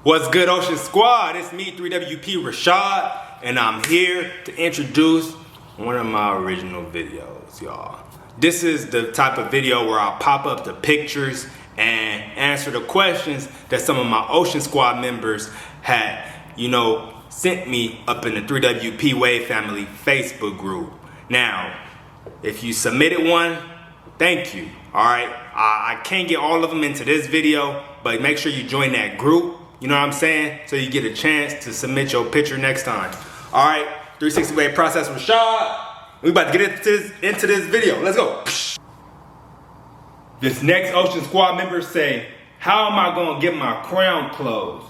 What's good, Ocean Squad? It's me, 3WP Rashad, and I'm here to introduce one of my original videos, y'all. This is the type of video where I'll pop up the pictures and answer the questions that some of my Ocean Squad members had, sent me up in the 3WP Wave Family Facebook group. Now, if you submitted one, thank you, all right? I can't get all of them into this video, but make sure you join that group. You know what I'm saying? So you get a chance to submit your picture next time. All right, 360 Wave Process Rashad. We about to get into this video. Let's go. This next Ocean Squad member say, how am I gonna get my crown closed?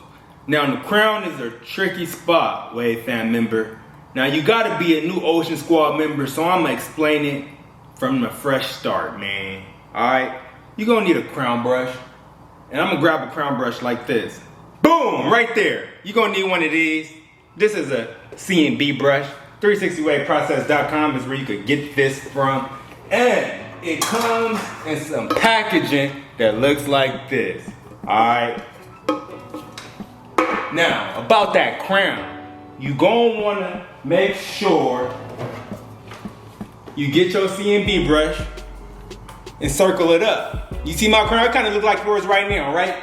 Now the crown is a tricky spot, Wave Fam member. Now you gotta be a new Ocean Squad member, so I'm gonna explain it from the fresh start, man. All right, you're gonna need a crown brush. And I'm gonna grab a crown brush like this. Boom, right there. You're gonna need one of these. This is a C&B brush. 360waveprocess.com is where you could get this from. And it comes in some packaging that looks like this. Alright. Now, about that crown, you gonna wanna make sure you get your C&B brush and circle it up. You see my crown? It kind of looks like yours right now, right?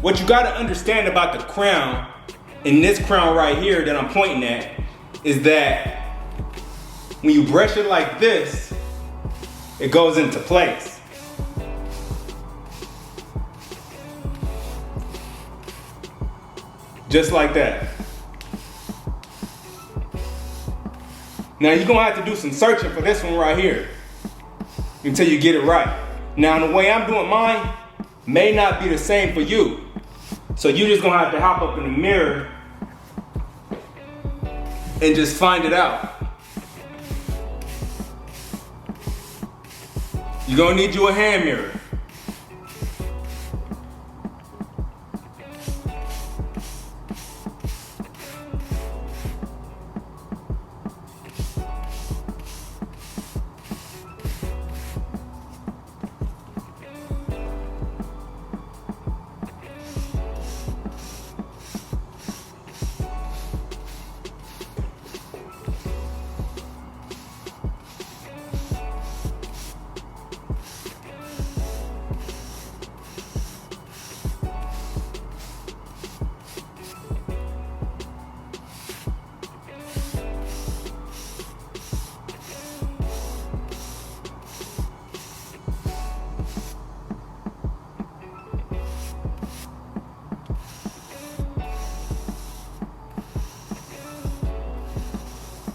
What you gotta understand about the crown, in this crown right here that I'm pointing at, is that when you brush it like this, it goes into place. Just like that. Now you're gonna have to do some searching for this one right here until you get it right. Now the way I'm doing mine may not be the same for you. So you're just gonna have to hop up in the mirror and just find it out. You're gonna need you a hand mirror.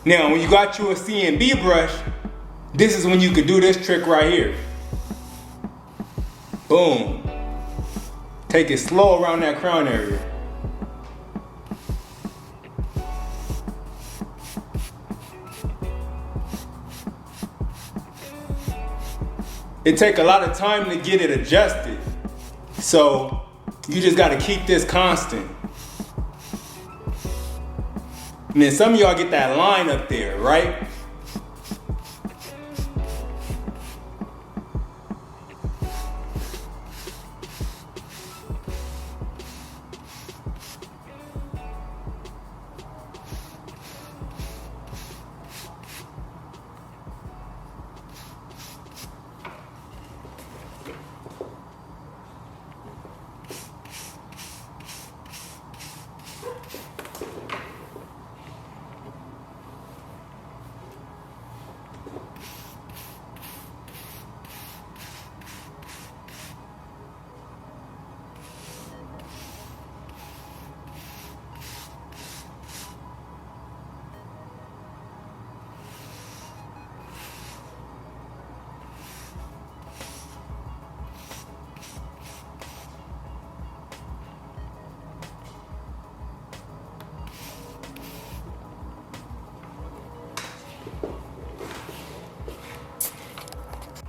Now, when you got you a C&B brush, this is when you could do this trick right here. Boom. Take it slow around that crown area. It takes a lot of time to get it adjusted. So you just gotta keep this constant. And then some of y'all get that line up there, right?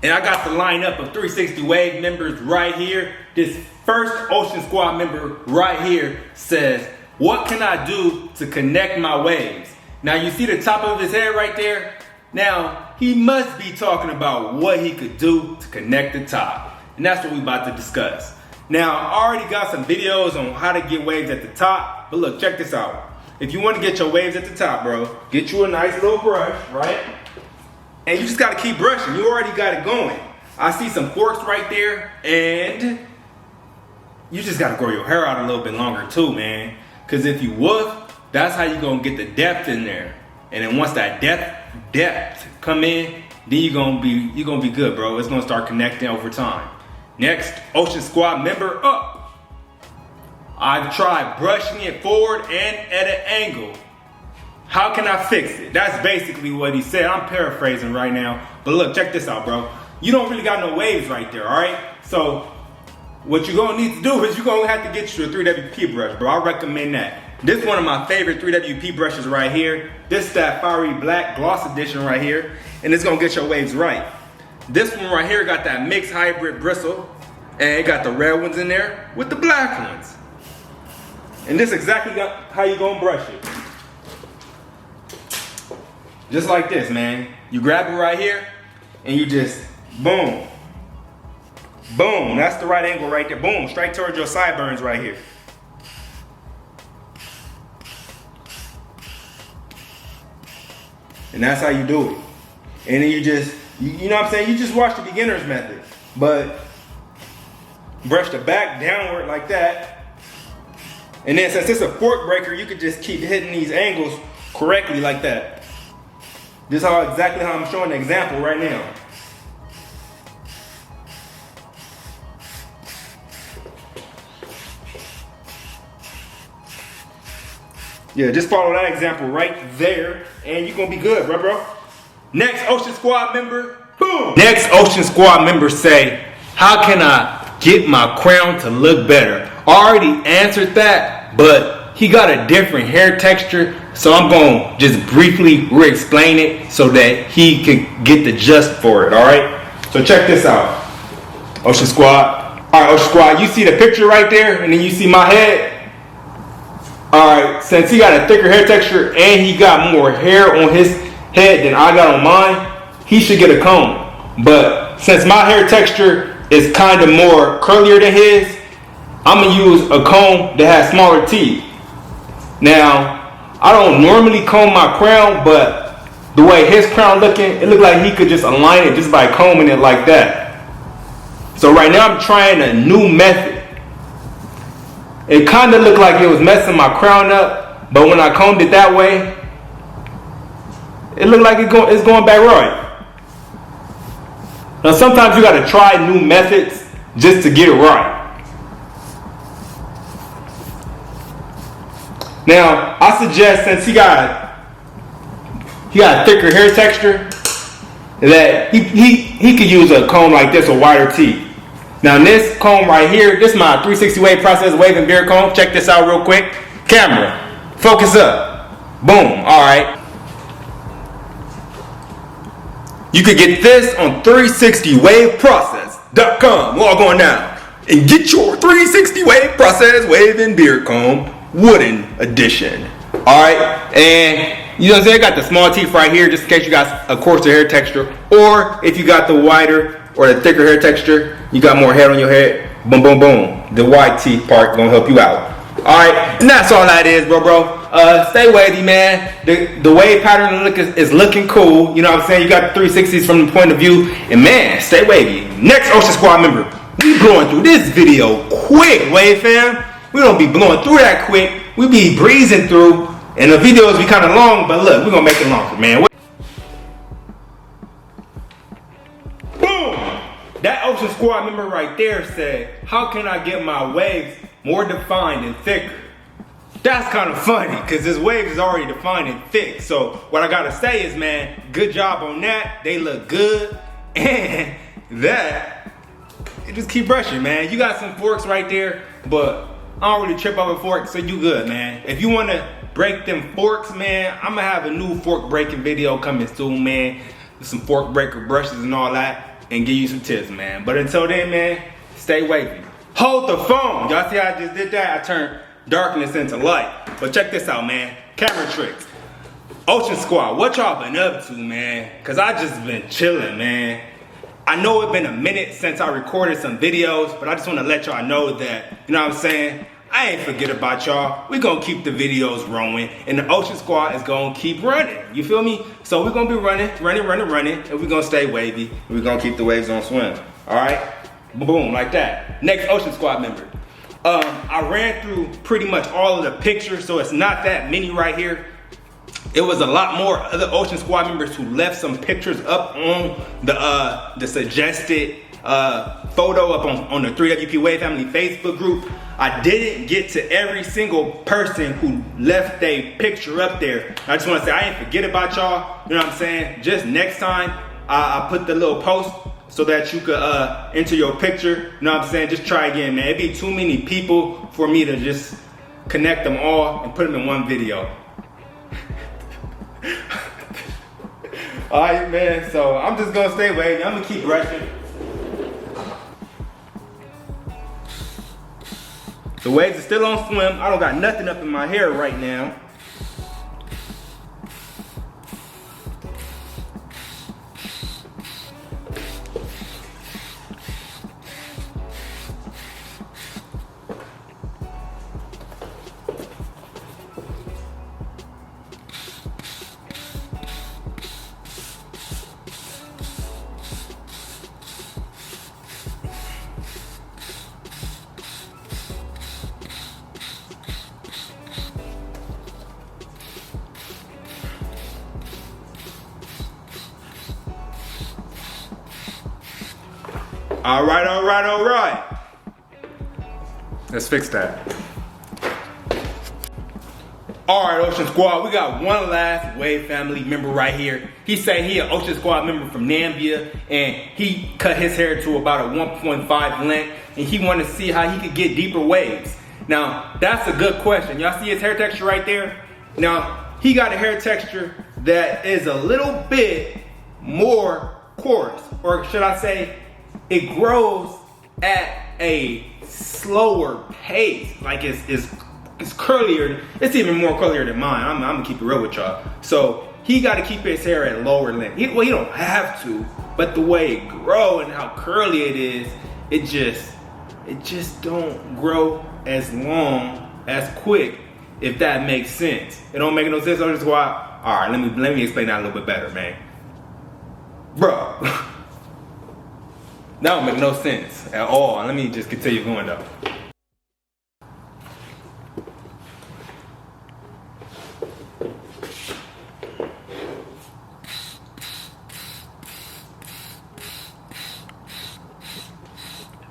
And I got the lineup of 360 Wave members right here. This first Ocean Squad member right here says, what can I do to connect my waves? Now you see the top of his head right there? Now, he must be talking about what he could do to connect the top. And that's what we're about to discuss. Now, I already got some videos on how to get waves at the top, but look, check this out. If you want to get your waves at the top, bro, get you a nice little brush, right? And you just got to keep brushing. You already got it going. I see some forks right there, and you just got to grow your hair out a little bit longer too, man. Because if you woof, that's how you going to get the depth in there. And then once that depth come in, then you're gonna be good, bro. It's gonna start connecting over time. Next, Ocean Squad member up. I've tried brushing it forward and at an angle. How can I fix it? That's basically what he said. I'm paraphrasing right now. But look, check this out, bro. You don't really got no waves right there, all right? So what you're gonna need to do is you're gonna have to get you a 3WP brush, bro. I recommend that. This is one of my favorite 3WP brushes right here. This is that Fiery Black Gloss Edition right here. And it's gonna get your waves right. This one right here got that mixed hybrid bristle. And it got the red ones in there with the black ones. And this is exactly how you gonna brush it. Just like this, man. You grab it right here and you just, boom. Boom, that's the right angle right there. Boom, straight towards your sideburns right here. And that's how you do it. And then you just, you know what I'm saying? You just watch the beginner's method. But brush the back downward like that. And then since it's a fork breaker, you could just keep hitting these angles correctly like that. This is exactly how I'm showing the example right now. Yeah, just follow that example right there, and you're gonna be good, bro. Next Ocean Squad member, boom. Next Ocean Squad member say, how can I get my crown to look better? I already answered that, but he got a different hair texture, so I'm gonna just briefly re-explain it so that he can get the gist for it, all right? So check this out, Ocean Squad. All right, Ocean Squad, you see the picture right there, and then you see my head? Alright, since he got a thicker hair texture and he got more hair on his head than I got on mine, he should get a comb. But since my hair texture is kind of more curlier than his, I'm going to use a comb that has smaller teeth. Now, I don't normally comb my crown, but the way his crown looking, it looked like he could just align it just by combing it like that. So right now I'm trying a new method. It kind of looked like it was messing my crown up, but when I combed it that way, it looked like it's going back right. Now sometimes you got to try new methods just to get it right. Now I suggest, since he got a thicker hair texture, that he could use a comb like this with wider teeth. Now this comb right here, this is my 360 wave process wave and beard comb. Check this out real quick. Camera, focus up. Boom, all right. You could get this on 360waveprocess.com. Log on now and get your 360 wave process wave and beard comb wooden edition. All right, and you know what I'm saying? I got the small teeth right here just in case you got a coarser hair texture, or if you got the wider or the thicker hair texture, you got more hair on your head, boom, boom, boom. The wide teeth part gonna help you out. All right, and that's all that is, bro. Stay wavy, man. The wave pattern is looking cool. You know what I'm saying? You got the 360s from the point of view, and man, stay wavy. Next Ocean Squad member, we blowing through this video quick, wave fam. We don't be blowing through that quick. We be breezing through, and the videos be kind of long, but look, we're gonna make it longer, man. That Ocean Squad member right there said, how can I get my waves more defined and thicker? That's kind of funny, because his waves is already defined and thick. So what I gotta say is, man, good job on that. They look good. And that, just keep brushing, man. You got some forks right there, but I don't really trip over forks, so you good, man. If you want to break them forks, man, I'm gonna have a new fork breaking video coming soon, man. With some fork breaker brushes and all that, and give you some tips, man. But until then, man, stay wavy. Hold the phone. Y'all see how I just did that? I turned darkness into light. But check this out, man. Camera tricks. Ocean Squad, what y'all been up to, man? Cause I just been chilling, man. I know it's been a minute since I recorded some videos, but I just want to let y'all know that, you know what I'm saying? I ain't forget about y'all. We gonna keep the videos rolling, and the Ocean Squad is gonna keep running. You feel me? So we're gonna be running, and we're gonna stay wavy, and we're gonna keep the waves on swim. All right? Boom, like that. Next Ocean Squad member. I ran through pretty much all of the pictures, so it's not that many right here. It was a lot more other Ocean Squad members who left some pictures up on the suggested photo up on the 3WP Wave Family Facebook group. I didn't get to every single person who left a picture up there. I just want to say I ain't forget about y'all. You know what I'm saying? Just next time I put the little post so that you could enter your picture. You know what I'm saying? Just try again, man. It'd be too many people for me to just connect them all and put them in one video. Alright, man, so I'm just gonna stay wavy. I'm gonna keep brushing. The waves are still on swim. I don't got nothing up in my hair right now. All right. Let's fix that. All right, Ocean Squad, we got one last Wave Family member right here. He said he an Ocean Squad member from Nambia, and he cut his hair to about a 1.5 length, and he wanted to see how he could get deeper waves. Now, that's a good question. Y'all see his hair texture right there? Now, he got a hair texture that is a little bit more coarse, or should I say, it grows at a slower pace. Like it's curlier. It's even more curlier than mine. I'm gonna keep it real with y'all. So he got to keep his hair at lower length. Well, he don't have to, but the way it grow and how curly it is, it just don't grow as long, as quick, if that makes sense. It don't make no sense. So that's why. All right, let me explain that a little bit better, man. Bro. That don't make no sense at all. Let me just continue going though.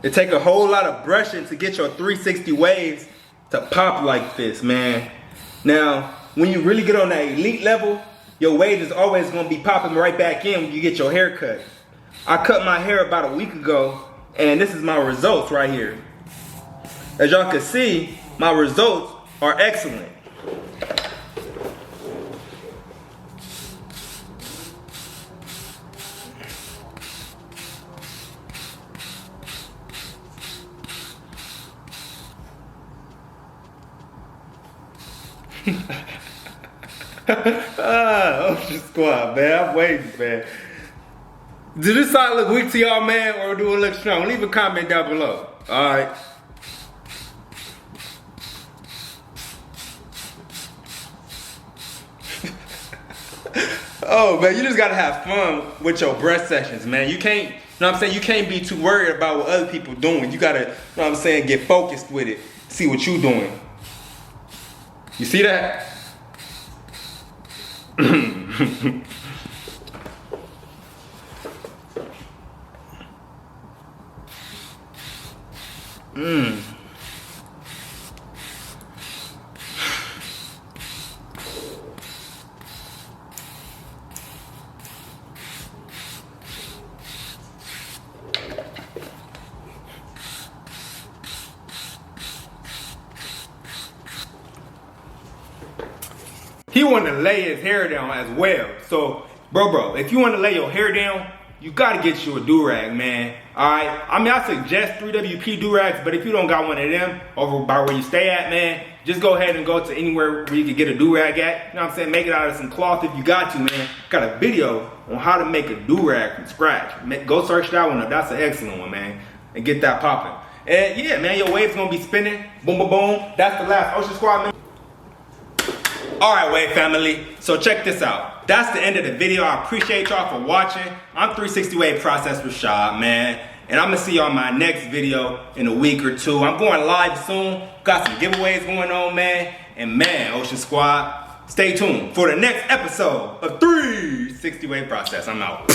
It take a whole lot of brushing to get your 360 waves to pop like this, man. Now, when you really get on that elite level, your wave is always gonna be popping right back in when you get your hair cut. I cut my hair about a week ago, and this is my results right here. As y'all can see, my results are excellent. Ocean Squad, man. I'm waiting, man. Does this side look weak to y'all, man, or do it look strong? Leave a comment down below. Alright. Oh, man, you just gotta have fun with your breath sessions, man. You can't, you know what I'm saying? You can't be too worried about what other people doing. You gotta, you know what I'm saying, get focused with it. See what you doing. You see that? He wanted to lay his hair down as well. So, bro, if you want to lay your hair down, you gotta get you a do-rag, man. Alright, I mean, I suggest 3WP do-rags, but if you don't got one of them over by where you stay at, man, just go ahead and go to anywhere where you can get a do-rag at. You know what I'm saying? Make it out of some cloth if you got to, man. Got a video on how to make a do-rag from scratch. Go search that one up. That's an excellent one, man. And get that popping. And yeah, man, your wave's gonna be spinning. Boom, boom, boom. That's the last Ocean Squad, man. Alright, Wave family, so check this out. That's the end of the video. I appreciate y'all for watching. I'm 360 Wave Process Rashad, man. And I'm gonna see y'all in my next video in a week or two. I'm going live soon. Got some giveaways going on, man. And man, Ocean Squad, stay tuned for the next episode of 360 Wave Process. I'm out.